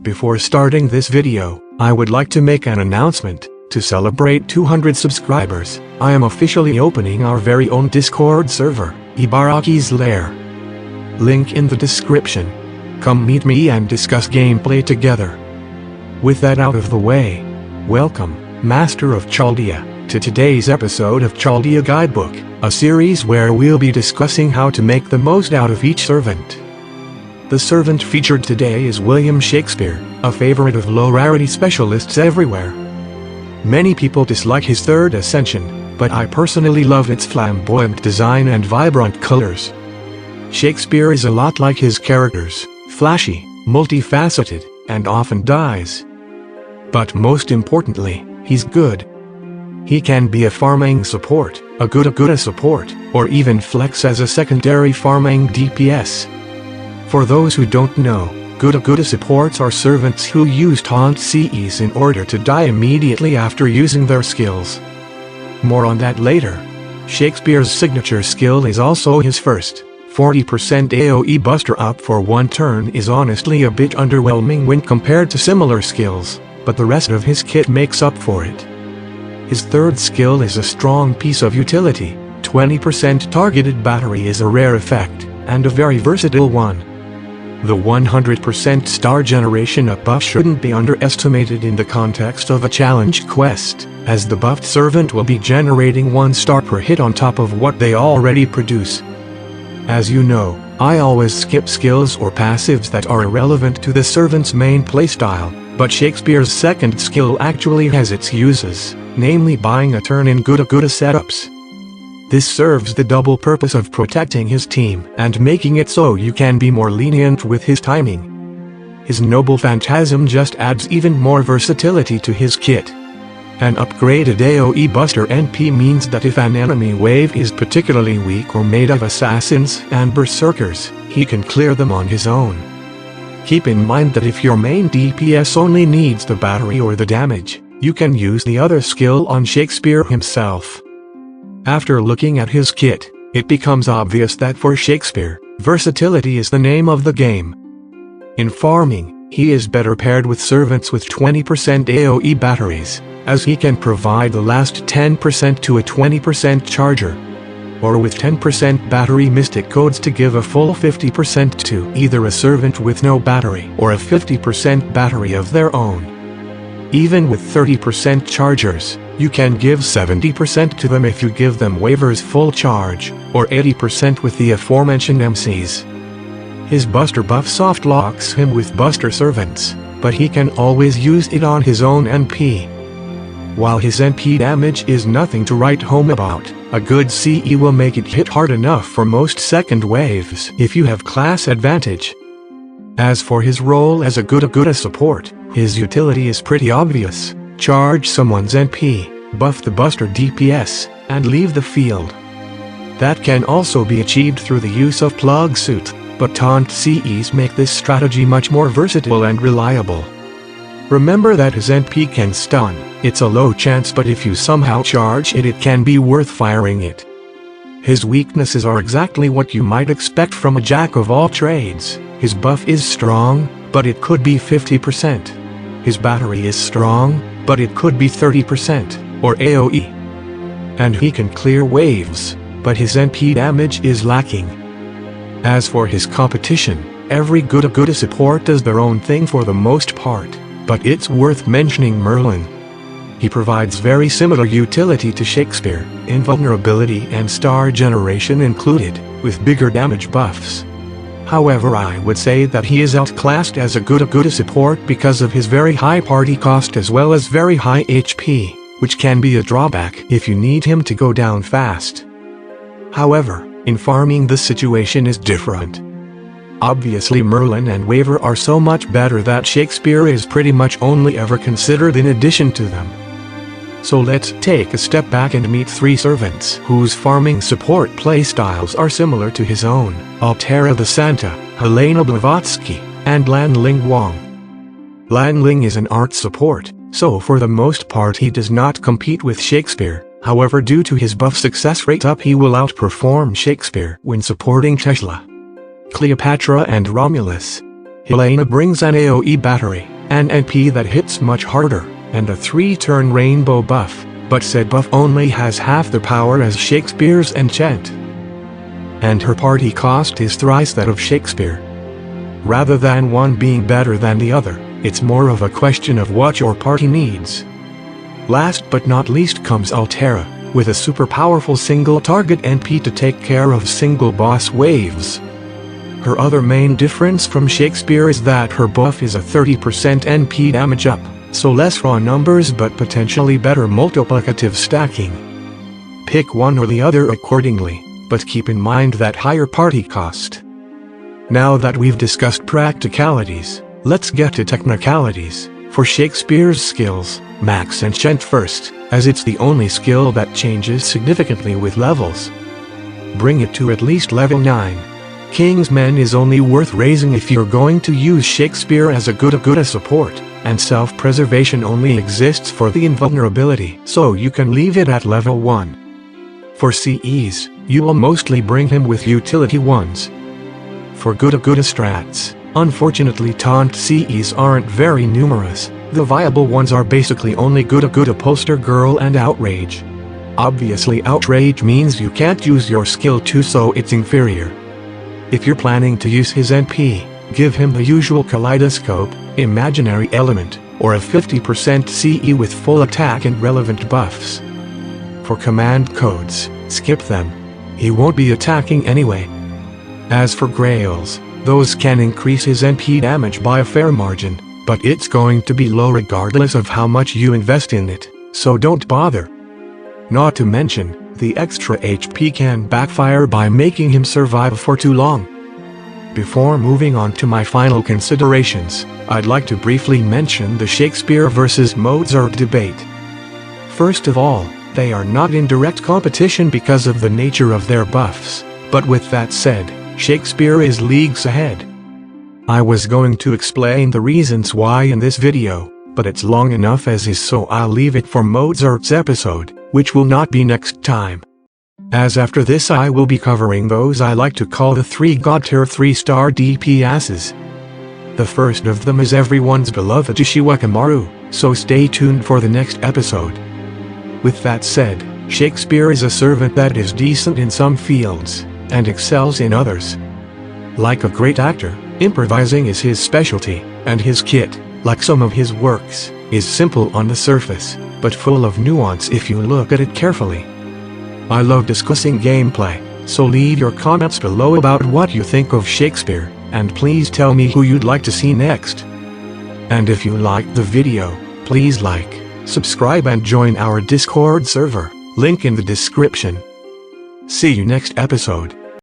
Before starting this video, I would like to make an announcement. To celebrate 200 subscribers, I am officially opening our very own Discord server, Ibaraki's Lair. Link in the description. Come meet me and discuss gameplay together. With that out of the way, welcome, Master of Chaldea, to today's episode of Chaldea Guidebook, a series where we'll be discussing how to make the most out of each servant. The servant featured today is William Shakespeare, a favorite of low-rarity specialists everywhere. Many people dislike his third ascension, but I personally love its flamboyant design and vibrant colors. Shakespeare is a lot like his characters, flashy, multifaceted, and often dies. But most importantly, he's good. He can be a farming support, a good support, or even flex as a secondary farming DPS. For those who don't know, good supports are servants who use taunt CEs in order to die immediately after using their skills. More on that later. Shakespeare's signature skill is also his first. 40% AoE buster up for one turn is honestly a bit underwhelming when compared to similar skills, but the rest of his kit makes up for it. His third skill is a strong piece of utility. 20% targeted battery is a rare effect, and a very versatile one. The 100% star generation up buff shouldn't be underestimated in the context of a challenge quest, as the buffed servant will be generating 1 star per hit on top of what they already produce. As you know, I always skip skills or passives that are irrelevant to the servant's main playstyle, but Shakespeare's second skill actually has its uses, namely buying a turn in good setups. This serves the double purpose of protecting his team and making it so you can be more lenient with his timing. His noble phantasm just adds even more versatility to his kit. An upgraded AoE buster NP means that if an enemy wave is particularly weak or made of assassins and berserkers, he can clear them on his own. Keep in mind that if your main DPS only needs the battery or the damage, you can use the other skill on Shakespeare himself. After looking at his kit, it becomes obvious that for Shakespeare, versatility is the name of the game. In farming, he is better paired with servants with 20% AoE batteries, as he can provide the last 10% to a 20% charger, or with 10% battery mystic codes to give a full 50% to either a servant with no battery or a 50% battery of their own. Even with 30% chargers, you can give 70% to them if you give them waivers full charge, or 80% with the aforementioned MCs. His buster buff soft locks him with buster servants, but he can always use it on his own NP. While his NP damage is nothing to write home about, a good CE will make it hit hard enough for most second waves if you have class advantage. As for his role as a good support, his utility is pretty obvious. Charge someone's NP, buff the buster DPS, and leave the field. That can also be achieved through the use of plug suit, but taunt CEs make this strategy much more versatile and reliable. Remember that his NP can stun. It's a low chance, but if you somehow charge it, it can be worth firing it. His weaknesses are exactly what you might expect from a jack of all trades. His buff is strong, but it could be 50%. His battery is strong, but it could be 30%, or AoE. And he can clear waves, but his NP damage is lacking. As for his competition, every good support does their own thing for the most part, but it's worth mentioning Merlin. He provides very similar utility to Shakespeare, invulnerability and star generation included, with bigger damage buffs. However, I would say that he is outclassed as a good support because of his very high party cost as well as very high HP, which can be a drawback if you need him to go down fast. However, in farming the situation is different. Obviously Merlin and Waver are so much better that Shakespeare is pretty much only ever considered in addition to them. So let's take a step back and meet 3 servants whose farming support playstyles are similar to his own: Attila the San, Helena Blavatsky, and Lanling Wang. Lanling is an art support, so for the most part he does not compete with Shakespeare. However, due to his buff success rate up, he will outperform Shakespeare when supporting Tesla, Cleopatra and Romulus. Helena brings an AoE battery, an NP that hits much harder, and a 3-turn rainbow buff, but said buff only has half the power as Shakespeare's enchant. And her party cost is thrice that of Shakespeare. Rather than one being better than the other, it's more of a question of what your party needs. Last but not least comes Altera, with a super powerful single target NP to take care of single boss waves. Her other main difference from Shakespeare is that her buff is a 30% NP damage up, so less raw numbers but potentially better multiplicative stacking. Pick one or the other accordingly, but keep in mind that higher party cost. Now that we've discussed practicalities, let's get to technicalities. For Shakespeare's skills, max enchant first, as it's the only skill that changes significantly with levels. Bring it to at least level 9. King's Men is only worth raising if you're going to use Shakespeare as a good support, and self-preservation only exists for the invulnerability, so you can leave it at level 1. For CEs, you will mostly bring him with utility ones. For good strats, unfortunately taunt CEs aren't very numerous. The viable ones are basically only good Upholster Girl and Outrage. Obviously Outrage means you can't use your skill 2, so it's inferior. If you're planning to use his NP, give him the usual Kaleidoscope, Imaginary Element, or a 50% CE with full attack and relevant buffs. For command codes, skip them. He won't be attacking anyway. As for Grails, those can increase his NP damage by a fair margin, but it's going to be low regardless of how much you invest in it, so don't bother. Not to mention, the extra HP can backfire by making him survive for too long. Before moving on to my final considerations, I'd like to briefly mention the Shakespeare versus Mozart debate. First of all, they are not in direct competition because of the nature of their buffs, but with that said, Shakespeare is leagues ahead. I was going to explain the reasons why in this video, but it's long enough as is, so I'll leave it for Mozart's episode, which will not be next time. As after this I will be covering those I like to call the 3 god tier 3-star DPSs. The first of them is everyone's beloved Ishiwakamaru, so stay tuned for the next episode. With that said, Shakespeare is a servant that is decent in some fields, and excels in others. Like a great actor, improvising is his specialty, and his kit, like some of his works, is simple on the surface, but full of nuance if you look at it carefully. I love discussing gameplay, so leave your comments below about what you think of Shakespeare, and please tell me who you'd like to see next. And if you liked the video, please like, subscribe and join our Discord server, link in the description. See you next episode.